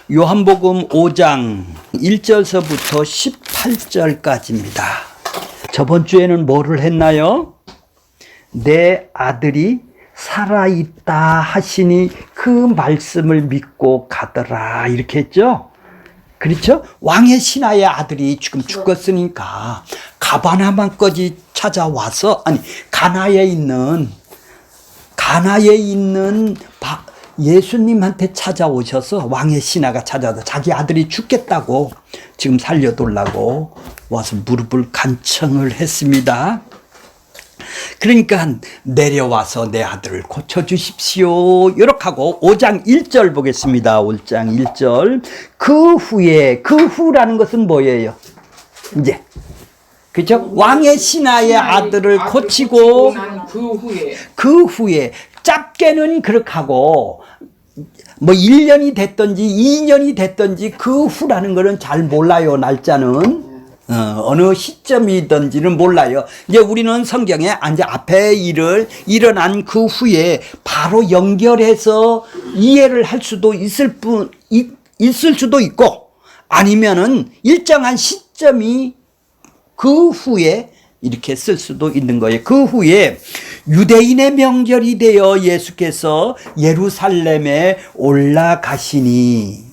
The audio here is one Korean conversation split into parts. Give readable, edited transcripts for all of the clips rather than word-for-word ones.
요한복음 5장 1절서부터 18절까지입니다. 저번 주에는 뭐를 했나요? 내 아들이 살아있다 하시니 그 말씀을 믿고 가더라 이렇게 했죠. 그렇죠? 왕의 신하의 아들이 지금 죽었으니까 가버나움까지 찾아와서, 아니 가나에 있는 예수님한테 찾아오셔서, 왕의 신하가 찾아와서 자기 아들이 죽겠다고 지금 살려달라고 와서 무릎을 간청을 했습니다. 그러니까 내려와서 내 아들을 고쳐주십시오 이렇게 하고 5장 1절 보겠습니다. 5장 1절. 그 후라는 것은 뭐예요? 이제 그죠? 왕의 신하의 아들을 고치고 그 후에 짧게는 그렇게 하고 뭐 1년이 됐든지 2년이 됐든지 그 후라는 거는 잘 몰라요. 날짜는 어느 시점이든지는 몰라요. 이제 우리는 성경에 이제 앞에 일을 일어난 그 후에 바로 연결해서 이해를 할 수도 있을 수도 있고, 아니면은 일정한 시점이 그 후에 이렇게 쓸 수도 있는 거예요. 그 후에 유대인의 명절이 되어 예수께서 예루살렘에 올라가시니,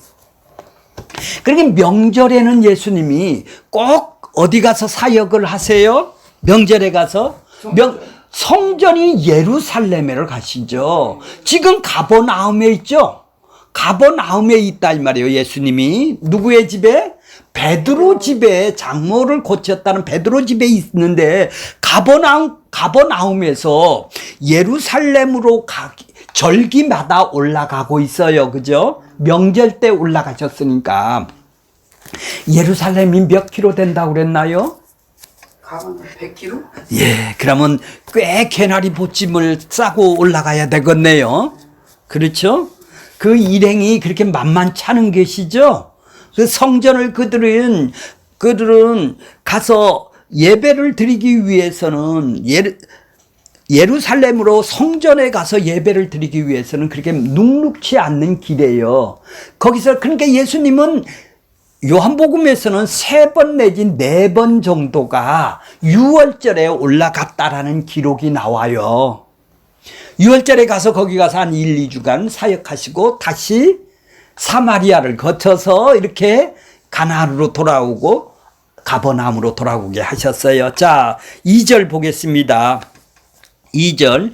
그러니까 명절에는 예수님이 꼭 어디 가서 사역을 하세요? 명절에 가서 성전이 예루살렘에를 가시죠. 지금 가버나움에 있죠. 가버나움에 있다 이 말이에요. 예수님이 누구의 집에? 베드로 집에, 장모를 고쳤다는 베드로 집에 있는데 가버나움에서 예루살렘으로 절기마다 올라가고 있어요. 그죠? 명절 때 올라가셨으니까. 예루살렘이 몇 킬로 된다고 그랬나요? 가면 100km? 예, 그러면 꽤 개나리 보찜을 싸고 올라가야 되겠네요. 그렇죠? 그 일행이 그렇게 만만치 않은 것이죠. 그 성전을 그들은 가서 예배를 드리기 위해서는 예루살렘으로 성전에 가서 예배를 드리기 위해서는 그렇게 눅눅치 않는 길이에요. 거기서 그러니까 예수님은 요한복음에서는 3번 내지 4번 정도가 6월절에 올라갔다라는 기록이 나와요. 6월절에 가서 거기 가서 한 1, 2주간 사역하시고 다시 사마리아를 거쳐서 이렇게 가나안으로 돌아오고 가버나움으로 돌아오게 하셨어요. 자, 2절 보겠습니다. 2절.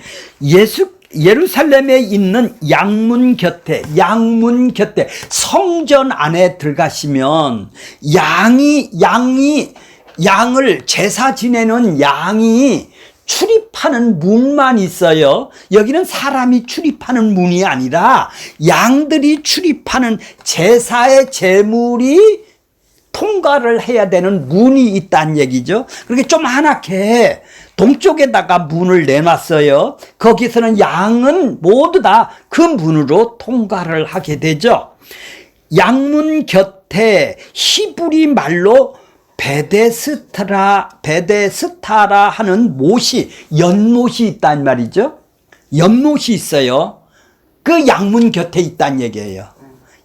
예루살렘에 있는 양문 곁에 성전 안에 들어가시면 양을 제사 지내는 양이 출입하는 문만 있어요. 여기는 사람이 출입하는 문이 아니라 양들이 출입하는 제사의 제물이 통과를 해야 되는 문이 있다는 얘기죠. 그렇게 좀 하나게 동쪽에다가 문을 내놨어요. 거기서는 양은 모두 다 그 문으로 통과를 하게 되죠. 양문 곁에 히브리 말로 베데스타라 하는 연못이 있단 말이죠. 연못이 있어요. 그 양문 곁에 있다는 얘기예요.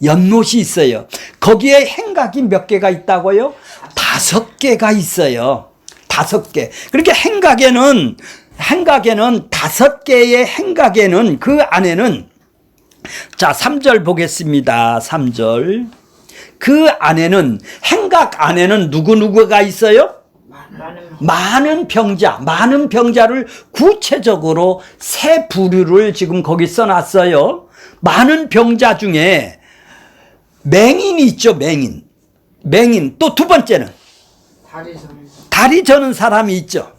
연못이 있어요. 거기에 행각이 몇 개가 있다고요? 5개가 있어요. 5개. 그렇게 행각에는 5개의 행각에는 그 안에는, 자 3절 보겠습니다. 3절. 그 안에는, 행각 안에는 누구가 있어요? 많은 병자를 구체적으로 세 부류를 지금 거기 써놨어요. 많은 병자 중에 맹인이 있죠. 맹인. 또 두 번째는 다리 저는 사람이 있죠.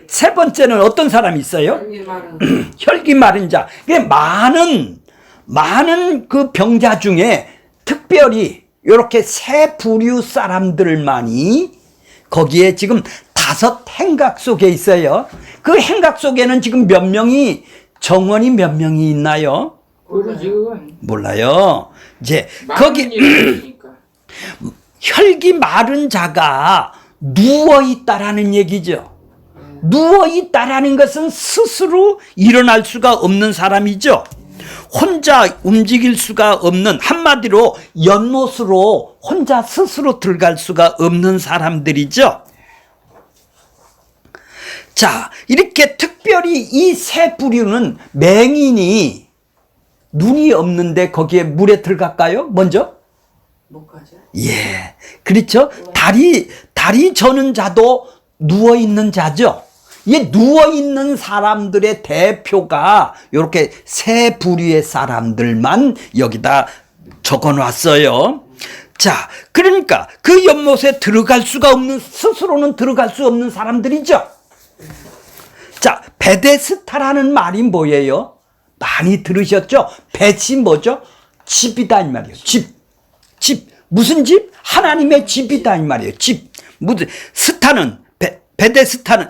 세 번째는 어떤 사람이 있어요? 혈기 마른 자. 많은 그 병자 중에 특별히 이렇게 세 부류 사람들만이 거기에 지금 5 행각 속에 있어요. 그 행각 속에는 지금 정원이 몇 명이 있나요? 몰라요. 이제 거기 혈기 마른 자가 누워 있다라는 얘기죠. 누워 있다라는 것은 스스로 일어날 수가 없는 사람이죠. 혼자 움직일 수가 없는, 한마디로 연못으로 혼자 스스로 들어갈 수가 없는 사람들이죠. 자, 이렇게 특별히 이 새 부류는 맹인이 눈이 없는데 거기에 물에 들어갈까요? 먼저? 못 가죠. 예, 그렇죠. 다리 저는 자도 누워 있는 자죠. 이 누워 있는 사람들의 대표가 이렇게 세 부류의 사람들만 여기다 적어놨어요. 자, 그러니까 그 연못에 들어갈 수가 없는, 스스로는 들어갈 수 없는 사람들이죠. 자, 베데스타라는 말이 뭐예요? 많이 들으셨죠? 벳이 뭐죠? 집이다 이 말이에요. 집. 무슨 집? 하나님의 집이다 이 말이에요. 집. 무슨 스타는 베데스타는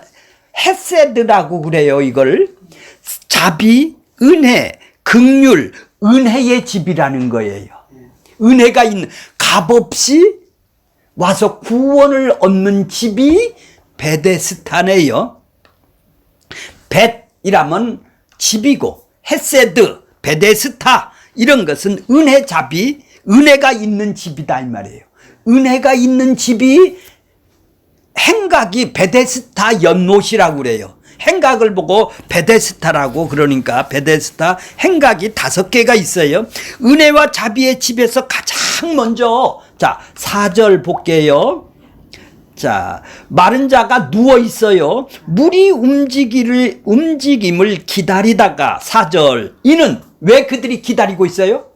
헤세드라고 그래요. 이걸 자비, 은혜, 긍휼, 은혜의 집이라는 거예요. 은혜가 있는, 값없이 와서 구원을 얻는 집이 베데스타네요. 벳이라면 집이고, 헤세드, 베데스타 이런 것은 은혜, 자비, 은혜가 있는 집이다 이 말이에요. 은혜가 있는 집이 행각이 베데스타 연못이라고 그래요. 행각을 보고 베데스타라고, 그러니까 베데스타 행각이 5개가 있어요. 은혜와 자비의 집에서 가장 먼저, 자, 4절 볼게요. 자, 마른 자가 누워 있어요. 물이 움직임을 기다리다가, 4절, 이는 왜 그들이 기다리고 있어요?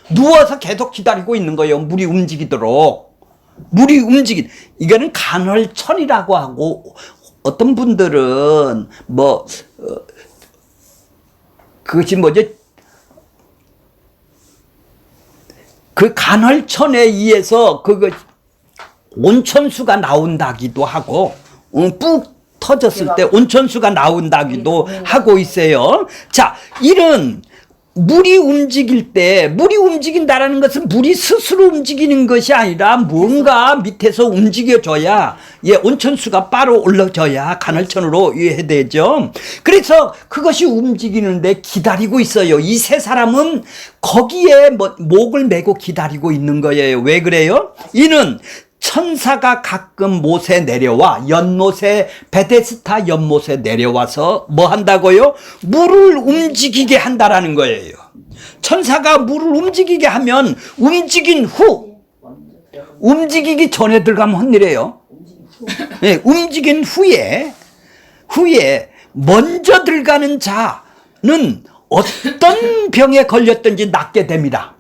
누워서 계속 기다리고 있는 거예요. 물이 움직이도록. 물이 이거는 간헐천이라고 하고, 어떤 분들은 그것이 뭐죠? 그 간헐천에 의해서 온천수가 나온다기도 하고, 푹 터졌을 때 온천수가 나온다기도 하고 있어요. 자, 이런 물이 움직인다라는 것은 물이 스스로 움직이는 것이 아니라 뭔가 밑에서 움직여줘야, 온천수가 바로 올라져야 간헐천으로 해야 되죠. 그래서 그것이 움직이는데 기다리고 있어요. 이 세 사람은 거기에 목을 메고 기다리고 있는 거예요. 왜 그래요? 이는 천사가 가끔 못에 내려와, 연못에, 베데스타 연못에 내려와서 뭐 한다고요? 물을 움직이게 한다라는 거예요. 천사가 물을 움직이게 하면 움직이기 전에 들어가면 헛일이에요. 네, 움직인 후에 먼저 들어가는 자는 어떤 병에 걸렸든지 낫게 됩니다.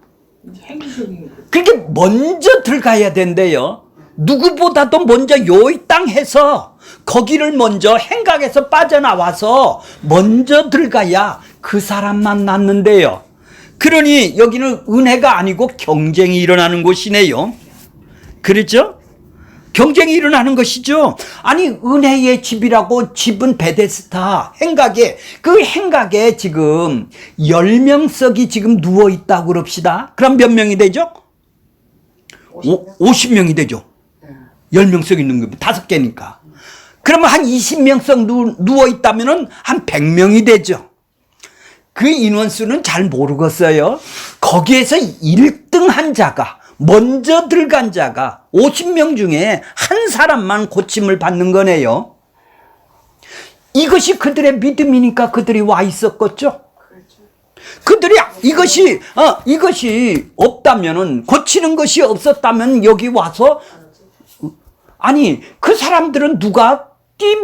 그렇게 먼저 들어가야 된대요. 누구보다도 먼저 요 땅에서 거기를 먼저 행각에서 빠져나와서 먼저 들어가야 그 사람만 낫는데요. 그러니 여기는 은혜가 아니고 경쟁이 일어나는 곳이네요. 그렇죠? 경쟁이 일어나는 것이죠. 아니, 은혜의 집이라고, 집은 베데스타 행각에, 그 행각에 지금 10명석이 지금 누워있다고 그럽시다. 그럼 몇 명이 되죠? 50명이 되죠. 10명석 있는 겁니다. 5개니까. 그러면 한 20명석 누워있다면 한 100명이 되죠. 그 인원수는 잘 모르겠어요. 거기에서 1등 한 자가, 먼저 들어간 자가 50명 중에 한 사람만 고침을 받는 거네요. 이것이 그들의 믿음이니까 그들이 와 있었겠죠. 그들이 이것이 없다면은, 고치는 것이 없었다면 여기 와서, 아니, 그 사람들은 누가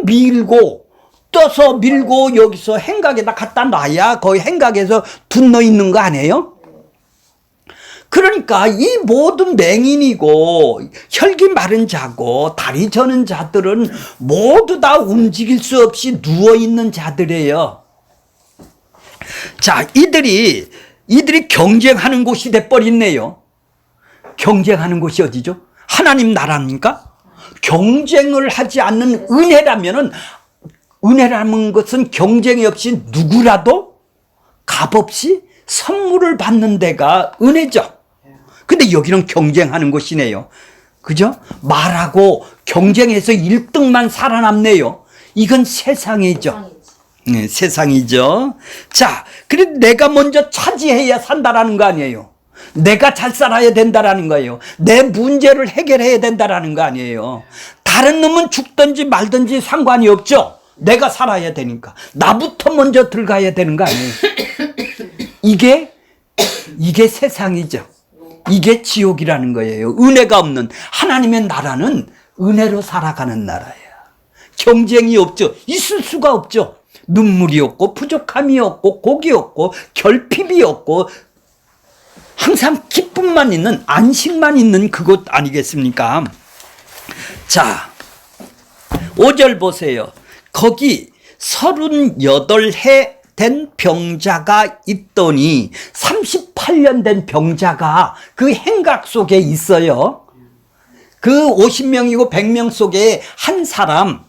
밀고 떠서 밀고 여기서 행각에다 갖다 놔야 거의 행각에서 둔너 있는 거 아니에요? 그러니까 이 모든 맹인이고 혈기 마른 자고 다리 저는 자들은 모두 다 움직일 수 없이 누워있는 자들이에요. 자, 이들이 경쟁하는 곳이 돼버렸네요. 경쟁하는 곳이 어디죠? 하나님 나라입니까? 경쟁을 하지 않는 은혜라는 것은 경쟁이 없이 누구라도 값없이 선물을 받는 데가 은혜죠. 근데 여기는 경쟁하는 곳이네요. 그죠? 말하고 경쟁해서 1등만 살아남네요. 이건 세상이죠. 세상이죠. 자, 그래도 내가 먼저 차지해야 산다라는 거 아니에요. 내가 잘 살아야 된다라는 거예요. 내 문제를 해결해야 된다라는 거 아니에요. 다른 놈은 죽든지 말든지 상관이 없죠. 내가 살아야 되니까. 나부터 먼저 들어가야 되는 거 아니에요. 이게 세상이죠. 이게 지옥이라는 거예요. 은혜가 없는 하나님의 나라는 은혜로 살아가는 나라예요. 경쟁이 없죠. 있을 수가 없죠. 눈물이 없고 부족함이 없고 곡이 없고 결핍이 없고 항상 기쁨만 있는 안식만 있는 그곳 아니겠습니까? 자, 5절 보세요. 거기 38해 된 병자가 있더니 38년 된 병자가 그 행각 속에 있어요. 그 50명이고 100명 속에 한 사람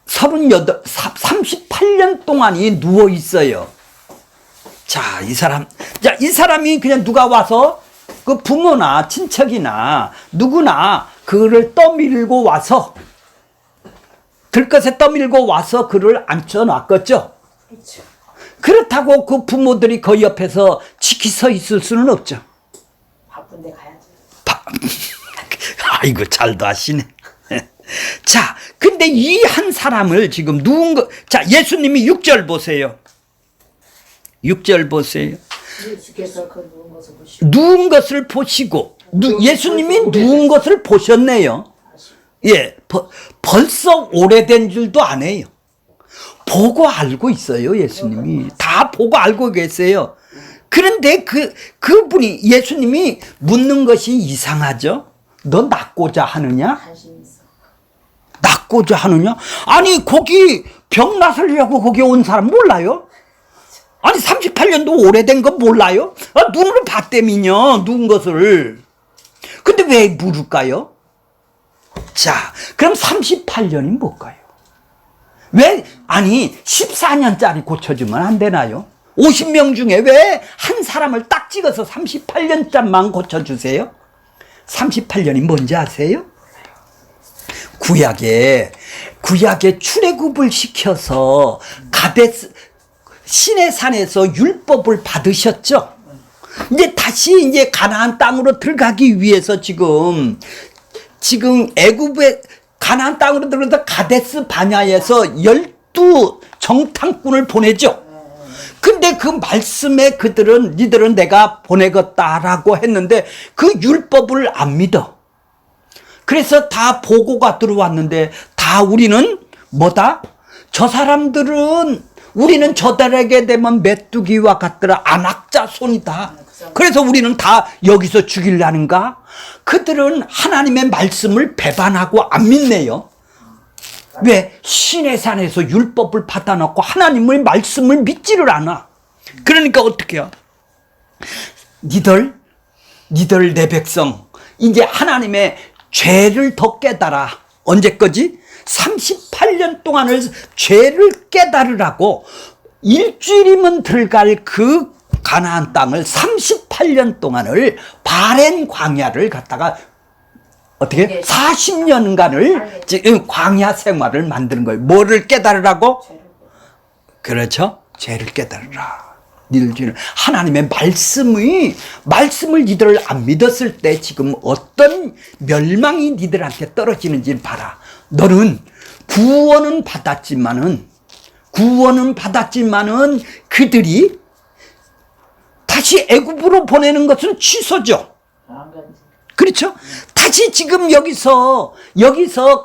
38년 동안이 누워 있어요. 자, 이 사람이 그냥 누가 와서 그 부모나 친척이나 누구나 그를 떠밀고 와서 들것에 떠밀고 와서 그를 앉혀놨겠죠. 그렇죠. 그렇다고 그 부모들이 그 옆에서 지키 서 있을 수는 없죠. 바쁜데 가야지. 아이고, 잘도 하시네. 자, 근데 이 한 사람을 지금 자, 예수님이 6절 보세요. 6절 보세요. 예수께서 그 누운 것을 보시고. 누운 것을 보시고, 예수님이 누운 것을 보셨네요. 예, 벌써 오래된 줄도 안 해요. 보고 알고 있어요, 예수님이. 다 보고 알고 계세요. 그런데 그분이, 예수님이 묻는 것이 이상하죠? 너 낫고자 하느냐? 관심 있어. 낫고자 하느냐? 아니, 거기 병 낫으려고 거기 온 사람 몰라요? 아니, 38년도 오래된 거 몰라요? 눈으로 봤다면요, 누운 것을. 근데 왜 물을까요? 자, 그럼 38년이 뭘까요? 왜, 아니, 14년짜리 고쳐주면 안 되나요? 50명 중에 왜 한 사람을 딱 찍어서 38년짜리만 고쳐주세요? 38년이 뭔지 아세요? 구약에 출애굽을 시켜서 신의 산에서 율법을 받으셨죠? 이제 다시 가나안 땅으로 들어가기 위해서 지금 애굽에 가나안 땅으로 들어가서 가데스 바냐에서 12 정탐꾼을 보내죠. 근데 그 말씀에 니들은 내가 보내겠다라고 했는데 그 율법을 안 믿어. 그래서 다 보고가 들어왔는데 다 우리는 뭐다? 저 사람들은 우리는 저들에게 되면 메뚜기와 같더라. 안악자 손이다. 그래서 우리는 다 여기서 죽이려는가? 그들은 하나님의 말씀을 배반하고 안 믿네요. 왜? 신의 산에서 율법을 받아놓고 하나님의 말씀을 믿지를 않아. 그러니까 어떻게 해요? 니들 내 백성 이제 하나님의 죄를 더 깨달아. 언제까지? 38년 동안을 죄를 깨달으라고 일주일이면 들어갈 그 가나안 땅을 38년 동안을 바렌 광야를 갖다가 어떻게 40년간을 지금 광야 생활을 만드는 거예요. 뭐를 깨달으라고? 그렇죠? 죄를 깨달으라. 니들 하나님의 말씀을 니들 안 믿었을 때 지금 어떤 멸망이 니들한테 떨어지는지 봐라. 너는 구원은 받았지만은 그들이 다시 애굽으로 보내는 것은 취소죠. 그렇죠? 다시 지금 여기서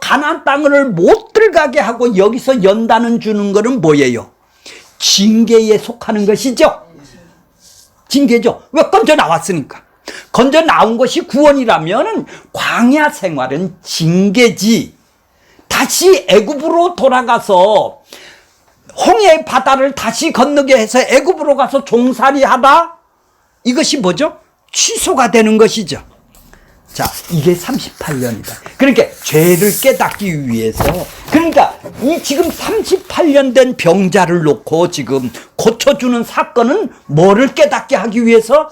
가나안 땅을 못 들어가게 하고 여기서 연단을 주는 거는 뭐예요? 징계에 속하는 것이죠. 징계죠. 왜? 건져 나왔으니까. 건져 나온 것이 구원이라면 광야 생활은 징계지. 다시 애굽으로 돌아가서 홍해 바다를 다시 건너게 해서 애굽으로 가서 종살이하다? 이것이 뭐죠? 취소가 되는 것이죠. 자, 이게 38년이다. 그러니까 죄를 깨닫기 위해서, 그러니까 이 지금 38년 된 병자를 놓고 지금 고쳐주는 사건은 뭐를 깨닫게 하기 위해서?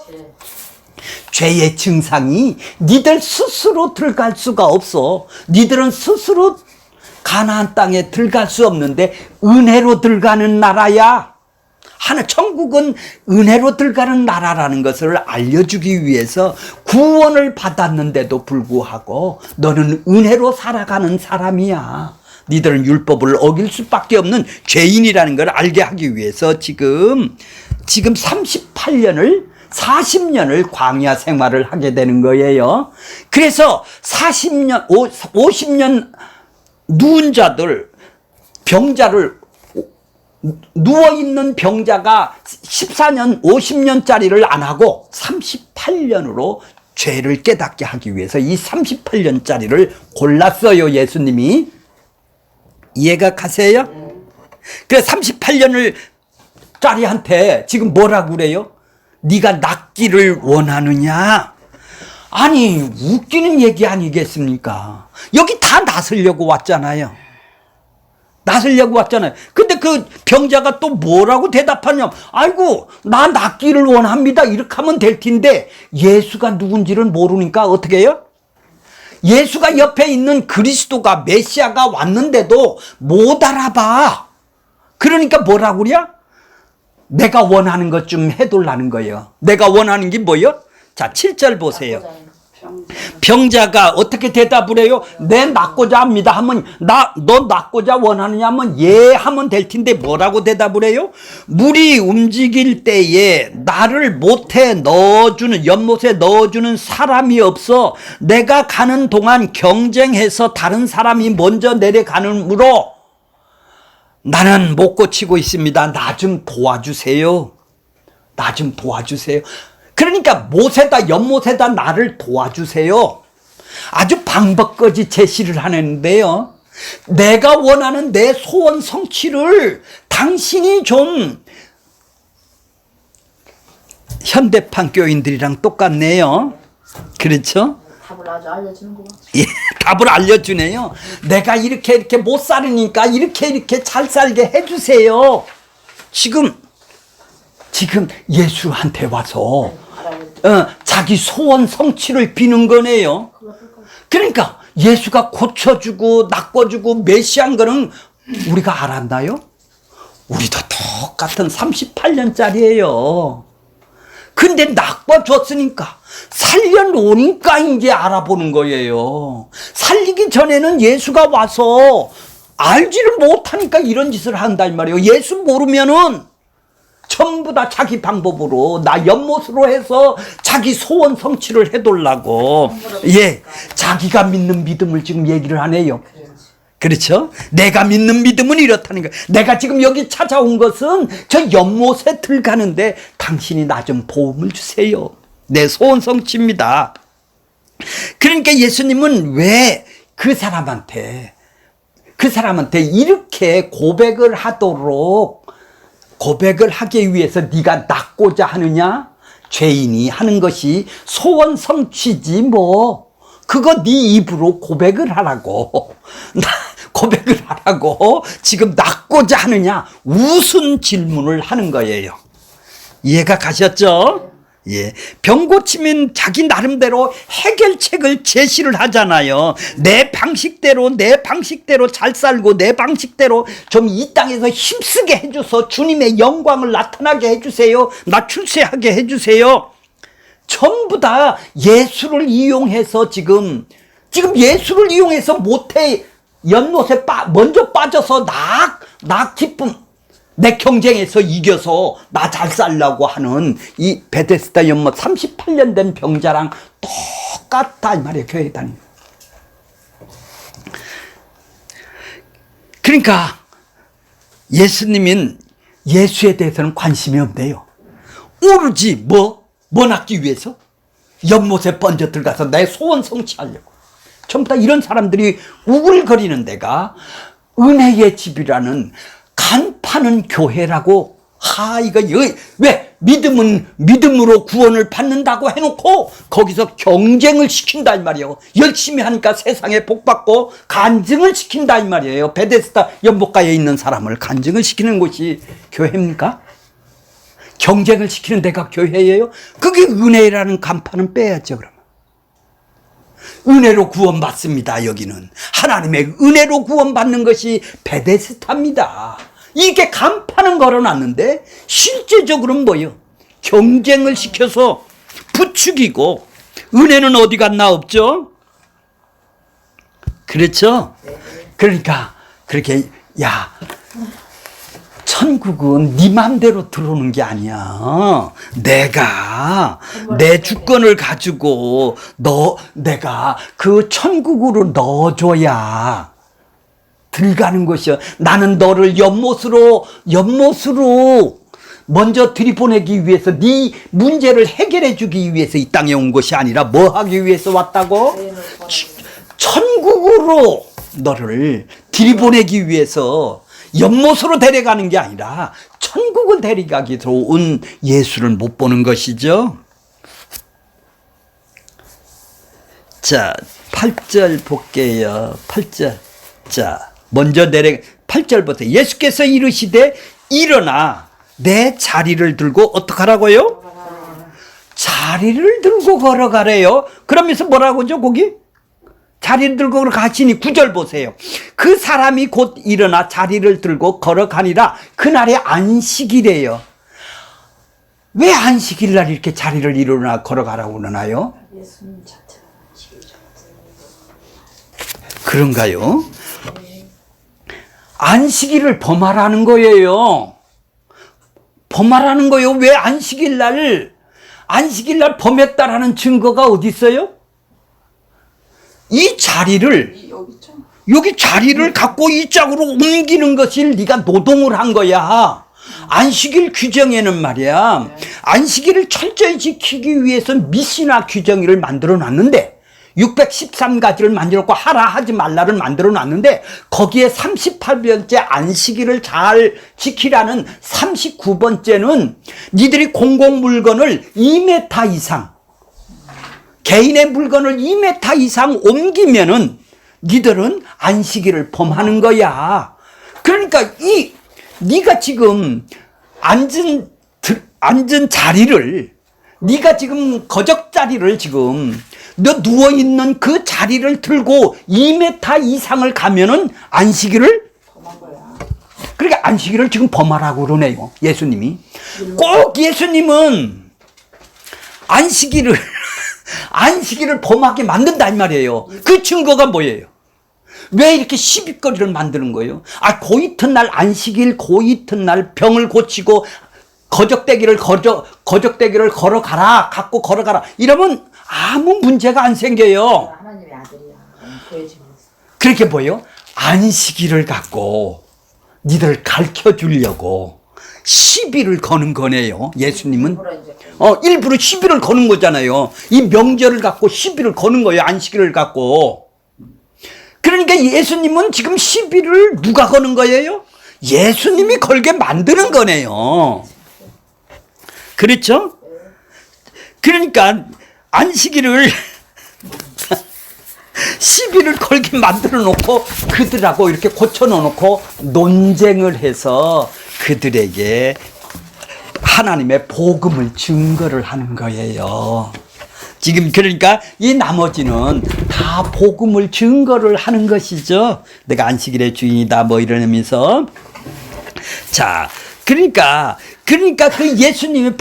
죄의 증상이 니들 스스로 들어갈 수가 없어. 니들은 스스로 가나안 땅에 들어갈 수 없는데 은혜로 들어가는 나라야. 천국은 은혜로 들어가는 나라라는 것을 알려주기 위해서 구원을 받았는데도 불구하고 너는 은혜로 살아가는 사람이야. 니들은 율법을 어길 수밖에 없는 죄인이라는 걸 알게 하기 위해서 지금 38년을 40년을 광야 생활을 하게 되는 거예요. 그래서 40년, 50년 누운 자들, 병자를, 누워있는 병자가 14년, 50년짜리를 안 하고 38년으로 죄를 깨닫게 하기 위해서 이 38년짜리를 골랐어요, 예수님이. 이해가 가세요? 그래서 38년을 짜리한테 지금 뭐라고 그래요? 네가 낫기를 원하느냐? 아니, 웃기는 얘기 아니겠습니까? 여기 다 낫으려고 왔잖아요. 낫으려고 왔잖아요. 근데 그 병자가 또 뭐라고 대답하냐? 아이고, 나 낫기를 원합니다. 이렇게 하면 될 텐데 예수가 누군지를 모르니까 어떻게 해요? 예수가 옆에 있는 그리스도가 메시아가 왔는데도 못 알아봐. 그러니까 뭐라고 그래? 내가 원하는 것 좀 해달라는 거예요. 내가 원하는 게 뭐예요? 자, 7절 보세요. 병자가 어떻게 대답을 해요? 내 낫고자 합니다 하면 너 낫고자 원하느냐 하면 예 하면 될 텐데 뭐라고 대답을 해요? 물이 움직일 때에 나를 못에 넣어주는, 연못에 넣어주는 사람이 없어 내가 가는 동안 경쟁해서 다른 사람이 먼저 내려가는므로 나는 못 고치고 있습니다. 나 좀 도와주세요. 나 좀 도와주세요. 그러니까 못에다, 연못에다 나를 도와주세요. 아주 방법까지 제시를 하는데요. 내가 원하는 내 소원 성취를 당신이 좀, 현대판 교인들이랑 똑같네요. 그렇죠? 답을 아주 알려주는구만. 예, 답을 알려주네요. 내가 이렇게 못 살으니까 이렇게 잘 살게 해주세요. 지금 예수한테 와서 자기 소원 성취를 비는 거네요. 그러니까 예수가 고쳐주고 낚아주고 메시아인 거는 우리가 알았나요? 우리도 똑같은 38년짜리예요. 근데 낚아줬으니까 살려놓으니까 이제 알아보는 거예요. 살리기 전에는 예수가 와서 알지를 못하니까 이런 짓을 한다 이 말이에요. 예수 모르면은 전부 다 자기 방법으로 나 연못으로 해서 자기 소원 성취를 해달라고. 예, 자기가 믿는 믿음을 지금 얘기를 하네요. 그렇죠? 내가 믿는 믿음은 이렇다는 거예요. 내가 지금 여기 찾아온 것은 저 연못에 들어가는데 당신이 나 좀 도움을 주세요. 내 소원 성취입니다. 그러니까 예수님은 왜 그 사람한테 이렇게 고백을 하기 위해서 네가 낫고자 하느냐? 죄인이 하는 것이 소원 성취지 뭐. 그거 네 입으로 고백을 하라고. 고백을 하라고 지금 낫고자 하느냐? 우순 질문을 하는 거예요. 이해가 가셨죠? 예. 병 고치면 자기 나름대로 해결책을 제시를 하잖아요. 내 방식대로 잘 살고 내 방식대로 좀 이 땅에서 힘쓰게 해줘서 주님의 영광을 나타나게 해주세요. 나 출세하게 해주세요. 전부 다 예수를 이용해서 지금 예수를 이용해서 못해 연못에 먼저 빠져서 나 기쁨, 내 경쟁에서 이겨서 나 잘 살려고 하는 이 베데스다 연못 38년 된 병자랑 똑같다 이 말이에요. 교회 다니는. 그러니까 예수님은 예수에 대해서는 관심이 없대요. 오로지 뭐 낳기 위해서 연못에 번져 들어가서 내 소원 성취하려고. 전부 다 이런 사람들이 우글거리는 데가 은혜의 집이라는 간파는 교회라고. 이거 왜 믿음으로 구원을 받는다고 해놓고 거기서 경쟁을 시킨다 이 말이에요. 열심히 하니까 세상에 복 받고 간증을 시킨다 이 말이에요. 베데스다 연못가에 있는 사람을 간증을 시키는 곳이 교회입니까? 경쟁을 시키는 데가 교회예요? 그게 은혜라는 간판은 빼야죠. 그러면 은혜로 구원받습니다. 여기는 하나님의 은혜로 구원받는 것이 베데스다입니다. 이렇게 간판은 걸어놨는데 실제적으로는 뭐예요? 경쟁을 시켜서 부추기고. 은혜는 어디 갔나? 없죠? 그렇죠? 그러니까 그렇게 야, 천국은 네 맘대로 들어오는 게 아니야. 내가 내 주권을 가지고 내가 그 천국으로 넣어줘야 들어가는 것이야. 나는 너를 연못으로 먼저 들이보내기 위해서, 네 문제를 해결해 주기 위해서 이 땅에 온 것이 아니라 뭐 하기 위해서 왔다고? 천국으로 너를 들이보내기 위해서 연못으로 데려가는 게 아니라 천국을 데려가기 위해서 온 예수를 못 보는 것이죠. 자, 8절 볼게요. 8절. 자, 먼저 8절부터 예수께서 이르시되 일어나 내 자리를 들고 어떡하라고요? 자리를 들고 걸어가래요. 그러면서 뭐라고죠, 거기? 자리를 들고 걸어가시니 9절 보세요. 그 사람이 곧 일어나 자리를 들고 걸어가니라. 그날이 안식이래요. 왜 안식일 날 이렇게 자리를 일어나 걸어가라고 그러나요? 예수님 자체가 안식이죠. 그런가요? 안식일을 범하라는 거예요. 범하라는 거예요. 왜 안식일 날 범했다라는 증거가 어디 있어요? 이 자리를, 여기 자리를 갖고 이 짝으로 옮기는 것을 네가 노동을 한 거야. 안식일 규정에는 말이야, 안식일을 철저히 지키기 위해서 미시나 규정일을 만들어 놨는데, 613가지를 만들었고 하라 하지 말라를 만들어 놨는데, 거기에 38번째 안식일을 잘 지키라는 39번째는 니들이 공공 물건을 2m 이상, 개인의 물건을 2m 이상 옮기면은 니들은 안식일을 범하는 거야. 그러니까 네가 지금 앉은 자리를, 네가 지금 거적 자리를 지금 너 누워 있는 그 자리를 들고 2m 이상을 가면은 안식일을 범한 거야. 그러니까 안식일을 지금 범하라고 그러네요. 예수님이. 꼭 예수님은 안식일을 범하게 만든다 이 말이에요. 그 증거가 뭐예요? 왜 이렇게 시비거리를 만드는 거예요? 고 이튿날 안식일, 고 이튿날 병을 고치고 거적대기를 걸어가라, 갖고 걸어가라 이러면 아무 문제가 안 생겨요. 하나님의 아들이야. 보여지면서. 그렇게 보여? 안식일을 갖고 니들 가르쳐 주려고 시비를 거는 거네요. 예수님은 일부러 시비를 거는 거잖아요. 이 명절을 갖고 시비를 거는 거예요. 안식일을 갖고. 그러니까 예수님은 지금 시비를 누가 거는 거예요? 예수님이 걸게 만드는 거네요. 그렇죠? 그러니까 안식일을 시비를 걸게 만들어 놓고 그들하고 이렇게 고쳐 놓고 논쟁을 해서 그들에게 하나님의 복음을 증거를 하는 거예요. 지금 그러니까 이 나머지는 다 복음을 증거를 하는 것이죠. 내가 안식일의 주인이다 뭐 이러면서. 자, 그러니까 그 예수님이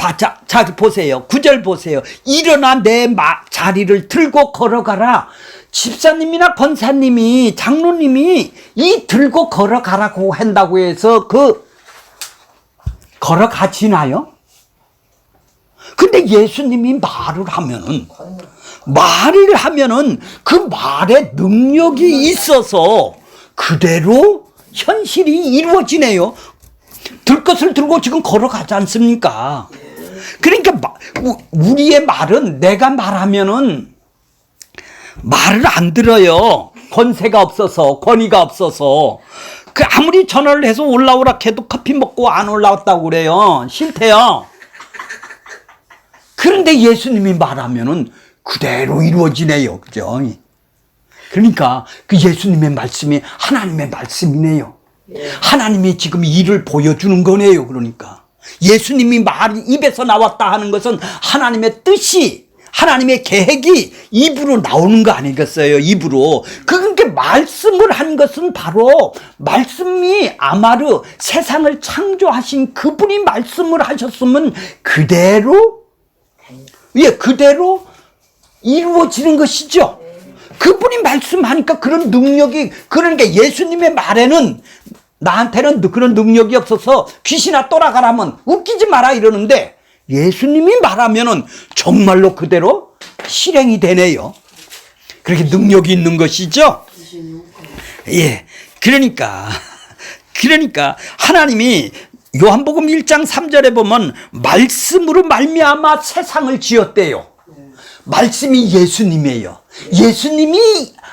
자 보세요. 9절 보세요. 일어나 내 자리를 들고 걸어가라. 집사님이나 권사님이, 장로님이 이 들고 걸어가라고 한다고 해서 걸어가지나요? 근데 예수님이 말을 하면은 그 말에 능력이 있어서 그대로 현실이 이루어지네요. 들 것을 들고 지금 걸어가지 않습니까? 그러니까 우리의 말은, 내가 말하면은 말을 안 들어요. 권세가 없어서, 권위가 없어서. 아무리 전화를 해서 올라오라 해도 커피 먹고 안 올라왔다고 그래요. 싫대요. 그런데 예수님이 말하면은 그대로 이루어지네요. 그죠? 그러니까 그 예수님의 말씀이 하나님의 말씀이네요. 하나님이 지금 일을 보여주는 거네요. 그러니까 예수님이 말이 입에서 나왔다 하는 것은 하나님의 뜻이, 하나님의 계획이 입으로 나오는 거 아니겠어요? 입으로. 그러니까 말씀을 한 것은 바로 말씀이 아마르 세상을 창조하신 그분이 말씀을 하셨으면 그대로 그대로 이루어지는 것이죠. 그분이 말씀하니까 그런 능력이, 그러니까 예수님의 말에는 나한테는 그런 능력이 없어서 귀신아 돌아가라면 웃기지 마라 이러는데 예수님이 말하면은 정말로 그대로 실행이 되네요. 그렇게 능력이 있는 것이죠. 예. 그러니까 하나님이 요한복음 1장 3절에 보면 말씀으로 말미암아 세상을 지었대요. 말씀이 예수님이에요. 예수님이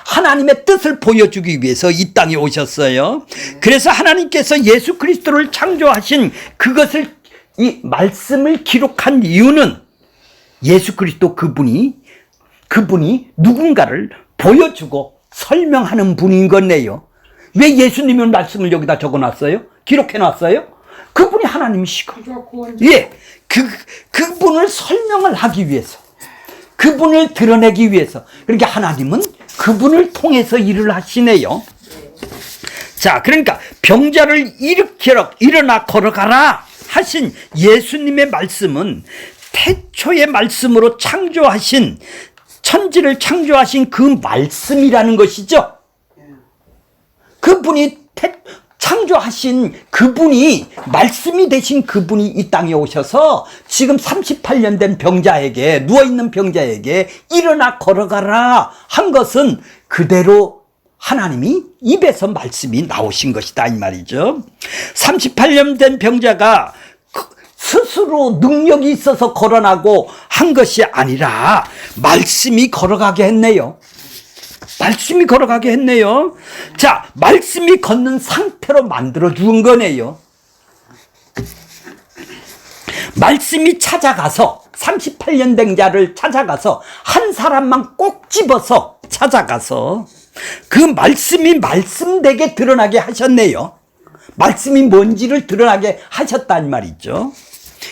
하나님의 뜻을 보여주기 위해서 이 땅에 오셨어요. 그래서 하나님께서 예수 그리스도를 창조하신 그것을, 이 말씀을 기록한 이유는 예수 그리스도 그분이 누군가를 보여주고 설명하는 분인 거네요. 왜 예수님은 말씀을 여기다 적어놨어요? 기록해놨어요? 그분이 하나님이시고, 예, 그분을 설명을 하기 위해서, 그분을 드러내기 위해서. 그러니까 하나님은 그분을 통해서 일을 하시네요. 자, 그러니까 병자를 일어나 걸어가라 하신 예수님의 말씀은 태초의 말씀으로 창조하신, 천지를 창조하신 그 말씀이라는 것이죠. 그분이 창조하신 그분이, 말씀이 되신 그분이 이 땅에 오셔서 지금 38년 된 병자에게, 누워있는 병자에게 일어나 걸어가라 한 것은 그대로 하나님이 입에서 말씀이 나오신 것이다 이 말이죠. 38년 된 병자가 스스로 능력이 있어서 걸어나고 한 것이 아니라 말씀이 걸어가게 했네요. 말씀이 걸어가게 했네요. 자, 말씀이 걷는 상태로 만들어 준 거네요. 말씀이 찾아가서, 38년 된 자를 찾아가서 한 사람만 꼭 집어서 찾아가서 그 말씀이 말씀되게 드러나게 하셨네요. 말씀이 뭔지를 드러나게 하셨단 말이죠.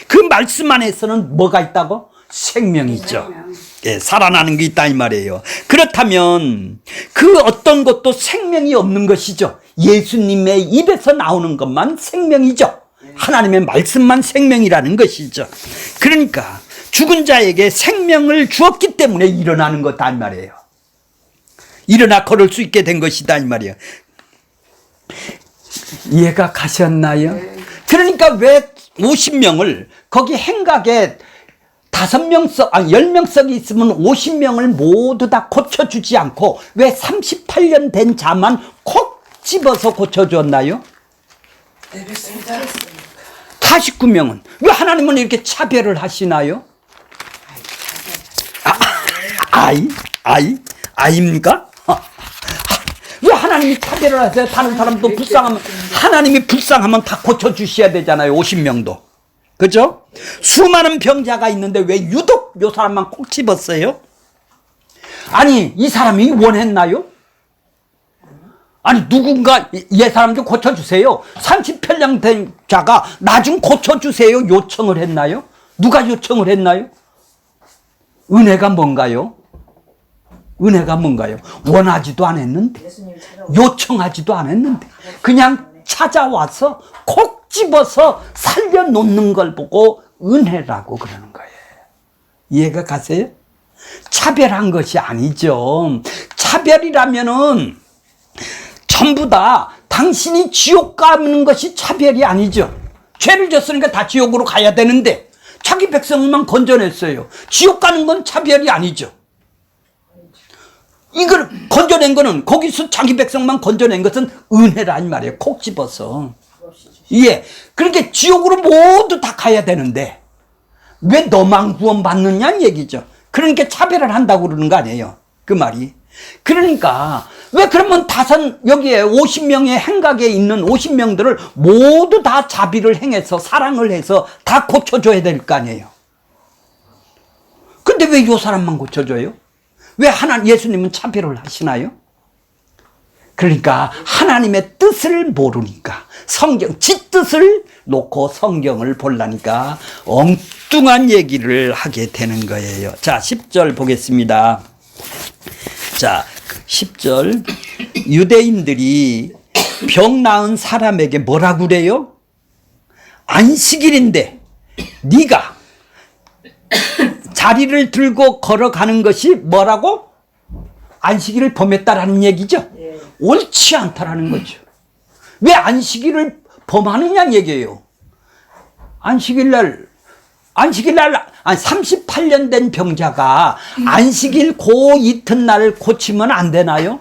그 말씀 안에서는 뭐가 있다고? 생명이 있죠. 예, 살아나는 게 있다 이 말이에요. 그렇다면 그 어떤 것도 생명이 없는 것이죠. 예수님의 입에서 나오는 것만 생명이죠. 하나님의 말씀만 생명이라는 것이죠. 그러니까 죽은 자에게 생명을 주었기 때문에 일어나는 것다 이 말이에요. 일어나 걸을 수 있게 된 것이다 이 말이에요. 이해가 가셨나요? 그러니까 왜 50명을 거기 행각에 5명석, 10명석이 있으면 50명을 모두 다 고쳐주지 않고 왜 38년 된 자만 콕 집어서 고쳐줬나요? 49명은 왜 하나님은 이렇게 차별을 하시나요? 아입니까? 왜 하나님이 차별을 하세요? 다른 사람도 불쌍하면, 하나님이 불쌍하면 다 고쳐주셔야 되잖아요. 50명도. 그죠? 수많은 병자가 있는데 왜 유독 요 사람만 콕 집었어요? 아니, 이 사람이 원했나요? 아니, 누군가 얘 사람 좀 고쳐주세요. 38년 된 자가 나 좀 고쳐주세요 요청을 했나요? 누가 요청을 했나요? 은혜가 뭔가요? 은혜가 뭔가요? 원하지도 않았는데, 요청하지도 않았는데 그냥 찾아와서 콕 집어서 살려놓는 걸 보고 은혜라고 그러는 거예요. 이해가 가세요? 차별한 것이 아니죠. 차별이라면은 전부 다 당신이 지옥 가는 것이 차별이 아니죠. 죄를 졌으니까 다 지옥으로 가야 되는데 자기 백성만 건져냈어요. 지옥 가는 건 차별이 아니죠. 이걸 건져낸 거는, 거기서 자기 백성만 건져낸 것은 은혜란 말이에요. 콕 집어서. 예. 그러니까 지옥으로 모두 다 가야 되는데 왜 너만 구원받느냐는 얘기죠. 그러니까 차별을 한다고 그러는 거 아니에요. 그 말이. 그러니까 왜 그러면 여기에 50명의 행각에 있는 50명들을 모두 다 자비를 행해서 사랑을 해서 다 고쳐줘야 될 거 아니에요. 근데 왜 이 사람만 고쳐줘요? 왜 예수님은 차별을 하시나요? 그러니까 하나님의 뜻을 모르니까, 성경 지 뜻을 놓고 성경을 보려니까 엉뚱한 얘기를 하게 되는 거예요. 자, 10절 보겠습니다. 자, 10절. 유대인들이 병 나은 사람에게 뭐라고 그래요? 안식일인데 네가 자리를 들고 걸어가는 것이 뭐라고? 안식일을 범했다라는 얘기죠. 예. 옳지 않다라는 거죠. 왜 안식일을 범하느냐는 얘기예요. 안식일날 38년 된 병자가 안식일 고 이튿날 고치면 안 되나요?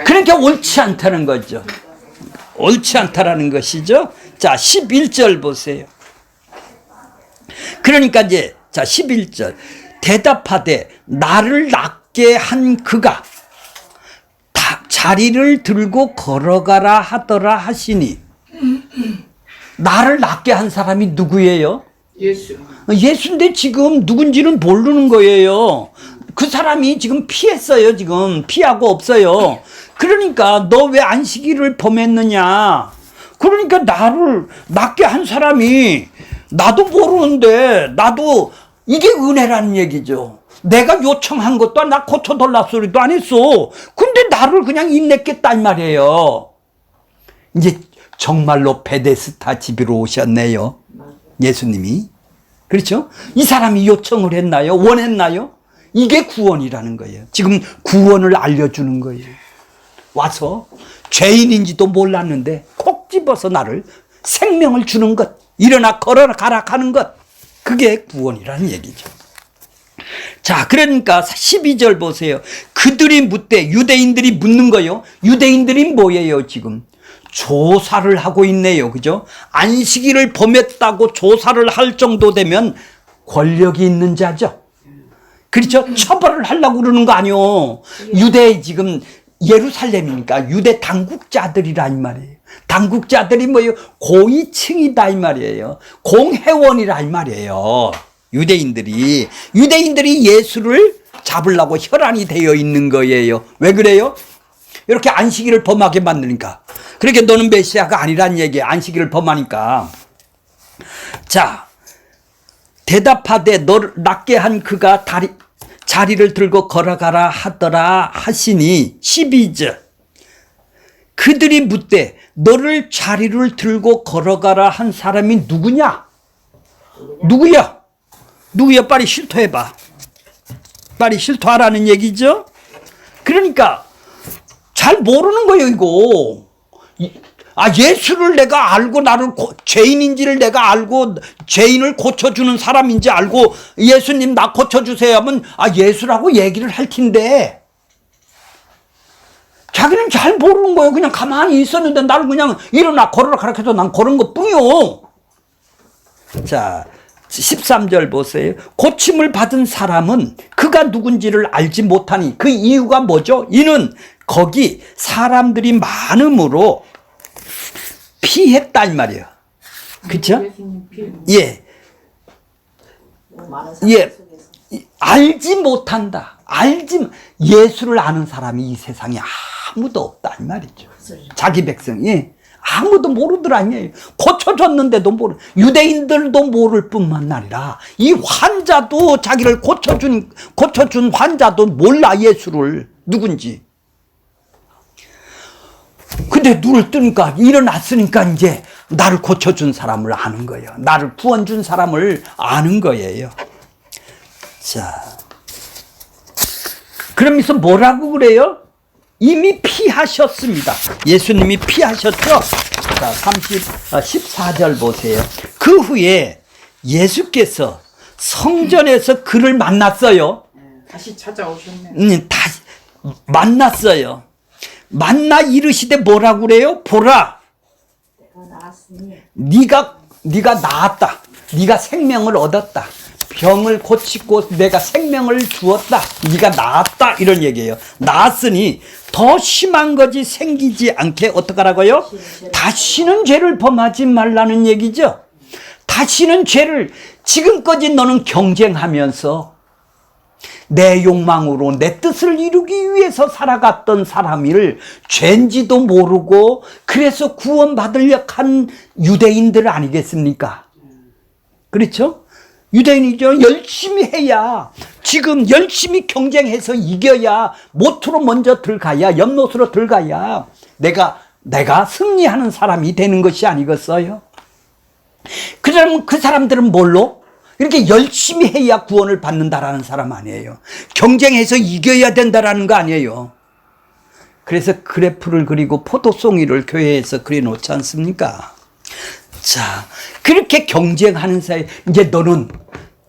그러니까 옳지 않다는 거죠. 옳지 않다라는 것이죠. 자, 11절 보세요. 그러니까 이제 자, 11절. 대답하되 나를 낫게 한 그가 자리를 들고 걸어가라 하더라 하시니, 나를 낫게 한 사람이 누구예요? 예수. 예수인데 지금 누군지는 모르는 거예요. 그 사람이 지금 피했어요. 지금 피하고 없어요. 그러니까 너 왜 안식일을 범했느냐? 그러니까 나를 낫게 한 사람이 나도 모르는데, 나도 이게 은혜라는 얘기죠. 내가 요청한 것도 나 고쳐달라 소리도 안 했어. 근데 나를 그냥 인내겠다 이 말이에요. 이제 정말로 베데스다 집으로 오셨네요. 예수님이. 그렇죠? 이 사람이 요청을 했나요? 원했나요? 이게 구원이라는 거예요. 지금 구원을 알려주는 거예요. 와서 죄인인지도 몰랐는데 콕 집어서 나를 생명을 주는 것, 일어나 걸어가라 하는 것, 그게 구원이라는 얘기죠. 자, 그러니까 12절 보세요. 그들이 묻되, 유대인들이 묻는 거요. 유대인들이 뭐예요 지금? 조사를 하고 있네요. 그죠? 안식일을 범했다고 조사를 할 정도 되면 권력이 있는 자죠. 그렇죠? 처벌을 하려고 그러는 거 아니요. 유대 지금 예루살렘이니까 유대 당국자들이라 이 말이에요. 당국자들이 뭐예요? 고위층이다 이 말이에요. 공회원이라 이 말이에요. 유대인들이 예수를 잡으려고 혈안이 되어 있는 거예요. 왜 그래요? 이렇게 안식일을 범하게 만드니까. 그렇게 너는 메시아가 아니란 얘기예요. 안식일을 범하니까. 자, 대답하되 너를 낫게 한 그가 자리를 들고 걸어가라 하더라 하시니, 12절. 그들이 묻되 너를 자리를 들고 걸어가라 한 사람이 누구냐? 누구야? 빨리 실토해봐. 빨리 실토하라는 얘기죠. 그러니까 잘 모르는 거예요 이거. 예수를 내가 알고, 나를 죄인인지를 내가 알고, 죄인을 고쳐주는 사람인지 알고, 예수님 나 고쳐주세요 하면 예수라고 얘기를 할 텐데, 자기는 잘 모르는 거예요. 그냥 가만히 있었는데 나를 그냥 일어나 걸어라 가라 해서 난 걸은 것 뿐이요. 자, 13절 보세요. 고침을 받은 사람은 그가 누군지를 알지 못하니, 그 이유가 뭐죠? 이는 거기 사람들이 많음으로 피했다 이 말이에요. 그쵸? 예. 예. 알지 못한다. 예수를 아는 사람이 이 세상에 아무도 없다 이 말이죠. 자기 백성이. 예. 아무도 모르더라 아니에요. 고쳐줬는데도 모르. 유대인들도 모를 뿐만 아니라 이 환자도, 자기를 고쳐준 환자도 몰라 예수를 누군지. 근데 눈을 뜨니까, 일어났으니까 이제 나를 고쳐준 사람을 아는 거예요. 나를 구원준 사람을 아는 거예요. 자, 그러면서 뭐라고 그래요? 이미 피하셨습니다. 예수님이 피하셨죠? 자, 14절 보세요. 그 후에 예수께서 성전에서 그를 만났어요. 다시 찾아오셨네. 다시 만났어요. 만나 이르시되 뭐라고 그래요? 보라, 네가 나았다. 네가 생명을 얻었다. 병을 고치고 내가 생명을 주었다. 네가 나았다. 이런 얘기예요. 나았으니 더 심한 것이 생기지 않게 어떡하라고요? 다시는 죄를 범하지 말라는 얘기죠. 다시는 죄를, 지금까지 너는 경쟁하면서 내 욕망으로 내 뜻을 이루기 위해서 살아갔던 사람을 죄인지도 모르고 그래서 구원받으려 한 유대인들 아니겠습니까? 그렇죠? 유대인이죠. 열심히 해야, 지금 열심히 경쟁해서 이겨야, 모토로 먼저 들어가야, 연못으로 들어가야 내가 승리하는 사람이 되는 것이 아니겠어요? 그러면 그 사람들은 뭘로? 이렇게 열심히 해야 구원을 받는다라는 사람 아니에요. 경쟁해서 이겨야 된다라는 거 아니에요. 그래서 그래프를 그리고 포도송이를 교회에서 그려놓지 않습니까? 자, 그렇게 경쟁하는 사이, 이제 너는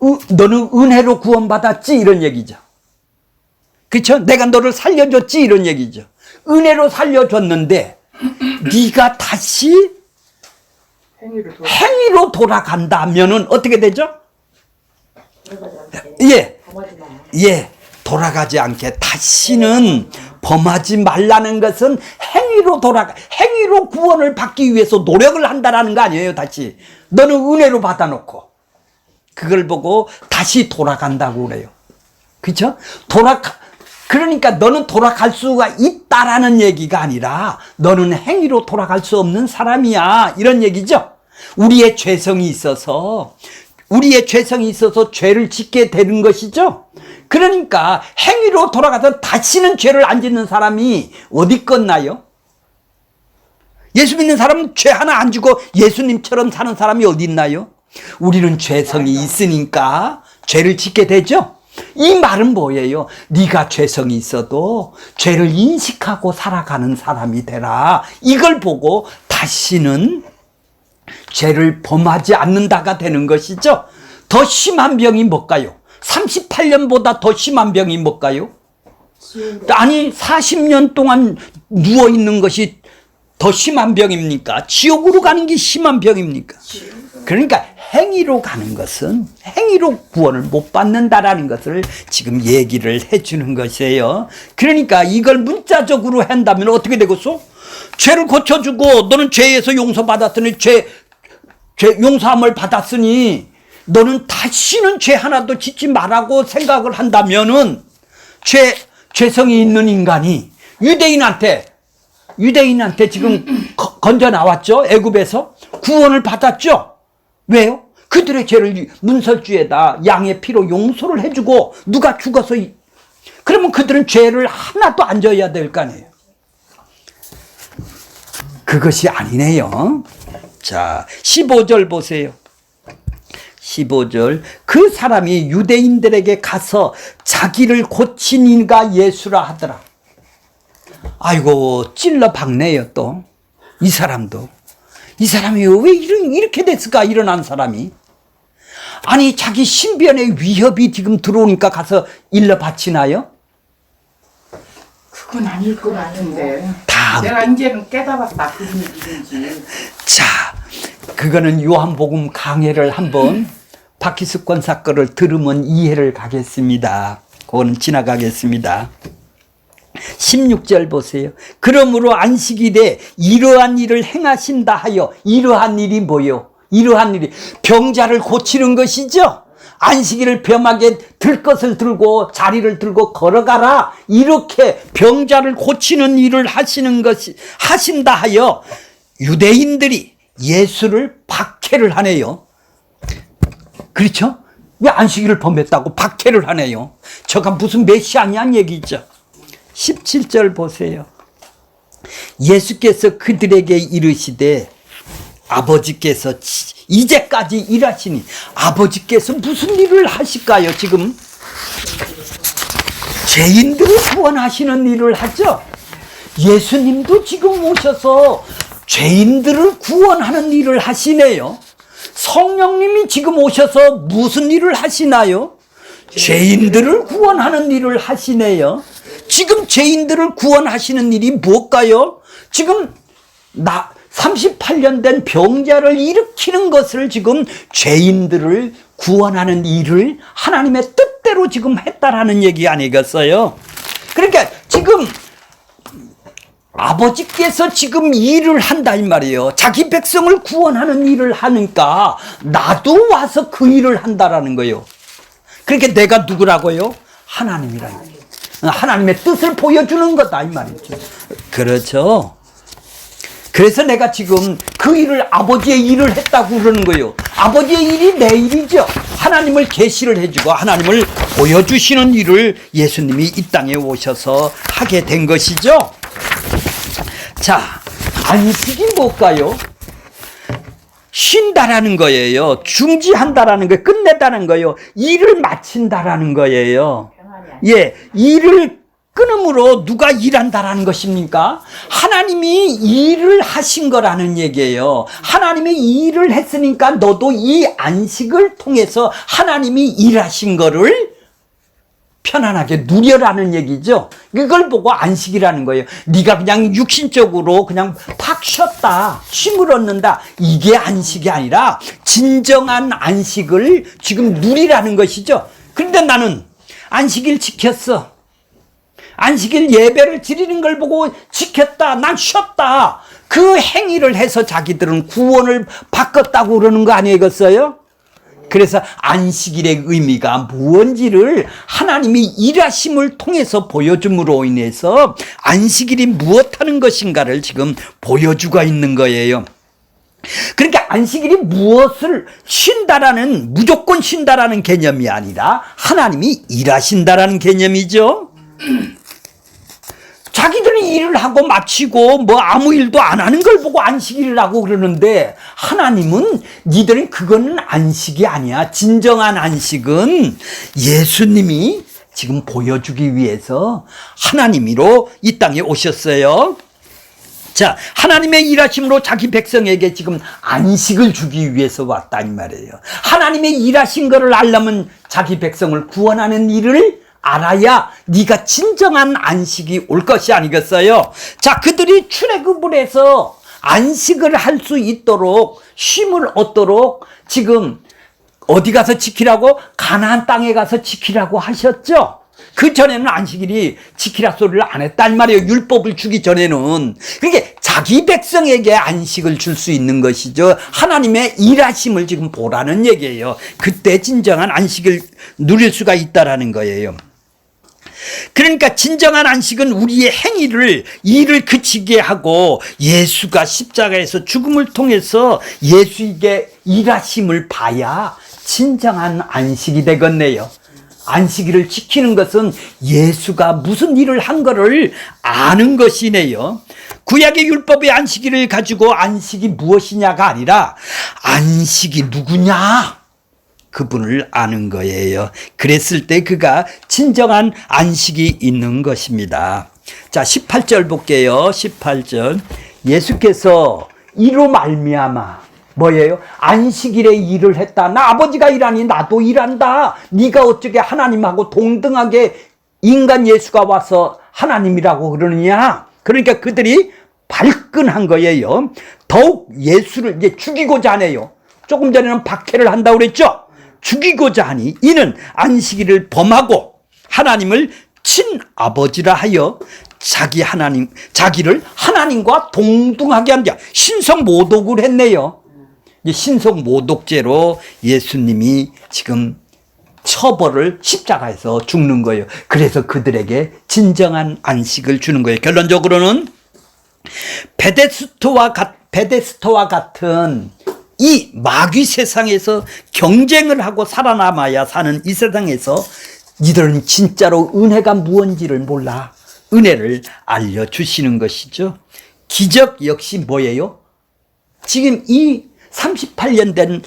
은혜로 구원받았지? 이런 얘기죠. 그렇죠? 내가 너를 살려줬지? 이런 얘기죠. 은혜로 살려줬는데 네가 다시 행위로 돌아간다면은 어떻게 되죠? 돌아가지 않게 다시는 범하지 말라는 것은 행위로 구원을 받기 위해서 노력을 한다라는 거 아니에요. 다시 너는 은혜로 받아놓고 그걸 보고 다시 돌아간다고 그래요. 그렇죠? 그러니까 너는 돌아갈 수가 있다라는 얘기가 아니라 너는 행위로 돌아갈 수 없는 사람이야, 이런 얘기죠. 우리의 죄성이 있어서 죄를 짓게 되는 것이죠. 그러니까 행위로 돌아가서 다시는 죄를 안 짓는 사람이 어디 있겠나요? 예수 믿는 사람은 죄 하나 안 지고 예수님처럼 사는 사람이 어디 있나요? 우리는 죄성이 있으니까 죄를 짓게 되죠. 이 말은 뭐예요? 네가 죄성이 있어도 죄를 인식하고 살아가는 사람이 되라. 이걸 보고 다시는 죄를 범하지 않는다가 되는 것이죠. 더 심한 병이 뭘까요? 38년보다 더 심한 병이 뭘까요? 아니 40년 동안 누워있는 것이 더 심한 병입니까? 지옥으로 가는 게 심한 병입니까? 그러니까 행위로 가는 것은 행위로 구원을 못 받는다라는 것을 지금 얘기를 해주는 것이에요. 그러니까 이걸 문자적으로 한다면 어떻게 되겠어? 죄를 고쳐주고 너는 죄에서 용서받았으니 죄 용서함을 받았으니 너는 다시는 죄 하나도 짓지 말라고 생각을 한다면은 죄성이 있는 인간이 유대인한테 지금 건져 나왔죠. 애굽에서 구원을 받았죠. 왜요? 그들의 죄를 문설주에다 양의 피로 용서를 해주고 누가 죽어서 그러면 그들은 죄를 하나도 안 져야 될 거 아니에요. 그것이 아니네요. 자, 15절 보세요. 15절. 그 사람이 유대인들에게 가서 자기를 고친 이가 예수라 하더라. 아이고, 찔러 박네요, 또. 이 사람도. 이 사람이 왜 이렇게 됐을까, 일어난 사람이. 아니, 자기 신변에 위협이 지금 들어오니까 가서 일러 바치나요? 그건 아닐 것 같은데. 내가 이제는 깨달았다. 그런 얘기인지. 자, 그거는 요한복음 강해를 한번 박희숙 권사 거를 들으면 이해를 가겠습니다. 그거는 지나가겠습니다. 16절 보세요. 그러므로 안식일에 이러한 일을 행하신다 하여, 이러한 일이 뭐요? 이러한 일이 병자를 고치는 것이죠. 안식일을 병하게 들 것을 들고 자리를 들고 걸어가라, 이렇게 병자를 고치는 일을 하신다 하여 유대인들이 예수를 박해를 하네요. 그렇죠? 왜 안식일을 범했다고 박해를 하네요. 저가 무슨 메시아냐는 얘기죠. 17절 보세요. 예수께서 그들에게 이르시되 아버지께서 이제까지 일하시니, 아버지께서 무슨 일을 하실까요? 지금 죄인들을 구원하시는 일을 하죠. 예수님도 지금 오셔서 죄인들을 구원하는 일을 하시네요. 성령님이 지금 오셔서 무슨 일을 하시나요? 죄인들을 구원하는 일을 하시네요. 지금 죄인들을 구원하시는 일이 뭘까요? 지금 38년 된 병자를 일으키는 것을 지금 죄인들을 구원하는 일을 하나님의 뜻대로 지금 했다라는 얘기 아니겠어요? 그러니까 지금 아버지께서 지금 일을 한다 이 말이에요. 자기 백성을 구원하는 일을 하니까 나도 와서 그 일을 한다라는 거예요. 그러니까 내가 누구라고요? 하나님이라는 거예요. 하나님의 뜻을 보여주는 거다 이 말이죠. 그렇죠. 그래서 내가 지금 그 일을 아버지의 일을 했다고 그러는 거예요. 아버지의 일이 내 일이죠. 하나님을 계시를 해주고 하나님을 보여주시는 일을 예수님이 이 땅에 오셔서 하게 된 것이죠. 자, 안식이 뭘까요? 쉰다라는 거예요. 중지한다라는 거예요. 끝내다는 거예요. 일을 마친다라는 거예요. 예, 일을 끊음으로 누가 일한다라는 것입니까? 하나님이 일을 하신 거라는 얘기예요. 하나님이 일을 했으니까 너도 이 안식을 통해서 하나님이 일하신 거를 편안하게 누려라는 얘기죠. 이걸 보고 안식이라는 거예요. 네가 그냥 육신적으로 그냥 팍 쉬었다, 쉼을 얻는다, 이게 안식이 아니라 진정한 안식을 지금 누리라는 것이죠. 그런데 나는 안식일 지켰어. 안식일 예배를 드리는 걸 보고 지켰다, 난 쉬었다, 그 행위를 해서 자기들은 구원을 바꿨다고 그러는 거 아니겠어요? 그래서 안식일의 의미가 무언지를 하나님이 일하심을 통해서 보여줌으로 인해서 안식일이 무엇하는 것인가를 지금 보여주고 있는 거예요. 그러니까 안식일이 무엇을 쉰다라는, 무조건 쉰다라는 개념이 아니라 하나님이 일하신다라는 개념이죠. 자기들이 일을 하고 마치고 뭐 아무 일도 안 하는 걸 보고 안식일이라고 그러는데, 하나님은 니들은 그거는 안식이 아니야. 진정한 안식은 예수님이 지금 보여주기 위해서 하나님으로 이 땅에 오셨어요. 자, 하나님의 일하심으로 자기 백성에게 지금 안식을 주기 위해서 왔다 이 말이에요. 하나님의 일하신 거를 알려면 자기 백성을 구원하는 일을 알아야 네가 진정한 안식이 올 것이 아니겠어요? 자, 그들이 출애굽을 해서 안식을 할 수 있도록, 쉼을 얻도록 지금 어디 가서 지키라고? 가나안 땅에 가서 지키라고 하셨죠? 그 전에는 안식일이 지키라 소리를 안 했단 말이에요. 율법을 주기 전에는. 그게 자기 백성에게 안식을 줄 수 있는 것이죠. 하나님의 일하심을 지금 보라는 얘기예요. 그때 진정한 안식을 누릴 수가 있다라는 거예요. 그러니까 진정한 안식은 우리의 행위를, 일을 그치게 하고 예수가 십자가에서 죽음을 통해서 예수에게 일하심을 봐야 진정한 안식이 되겠네요. 안식일을 지키는 것은 예수가 무슨 일을 한 거를 아는 것이네요. 구약의 율법의 안식일을 가지고 안식이 무엇이냐가 아니라 안식이 누구냐, 그분을 아는 거예요. 그랬을 때 그가 진정한 안식이 있는 것입니다. 자, 18절 볼게요. 18절. 예수께서 이로 말미암아 뭐예요? 안식일에 일을 했다. 나 아버지가 일하니 나도 일한다. 네가 어떻게 하나님하고 동등하게 인간 예수가 와서 하나님이라고 그러느냐? 그러니까 그들이 발끈한 거예요. 더욱 예수를 이제 죽이고자 하네요. 조금 전에는 박해를 한다고 그랬죠? 죽이고자 하니 이는 안식일을 범하고 하나님을 친아버지라 하여 자기를 하나님과 동등하게 한 자, 신성모독을 했네요. 신성모독죄로 예수님이 지금 처벌을 십자가에서 죽는 거예요. 그래서 그들에게 진정한 안식을 주는 거예요. 결론적으로는 베데스터와 같은 이 마귀 세상에서 경쟁을 하고 살아남아야 사는 이 세상에서 니들은 진짜로 은혜가 무언지를 몰라. 은혜를 알려주시는 것이죠. 기적 역시 뭐예요? 지금 이 38년 된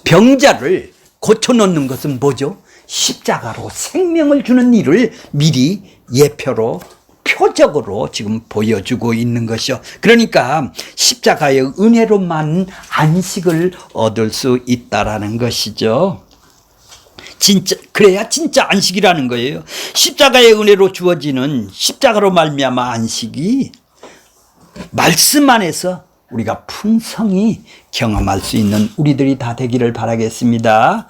병자를 고쳐놓는 것은 뭐죠? 십자가로 생명을 주는 일을 미리 예표로, 표적으로 지금 보여주고 있는 것이요. 그러니까 십자가의 은혜로만 안식을 얻을 수 있다라는 것이죠. 진짜, 그래야 진짜 안식이라는 거예요. 십자가의 은혜로 주어지는, 십자가로 말미암아 안식이 말씀 안에서 우리가 풍성히 경험할 수 있는 우리들이 다 되기를 바라겠습니다.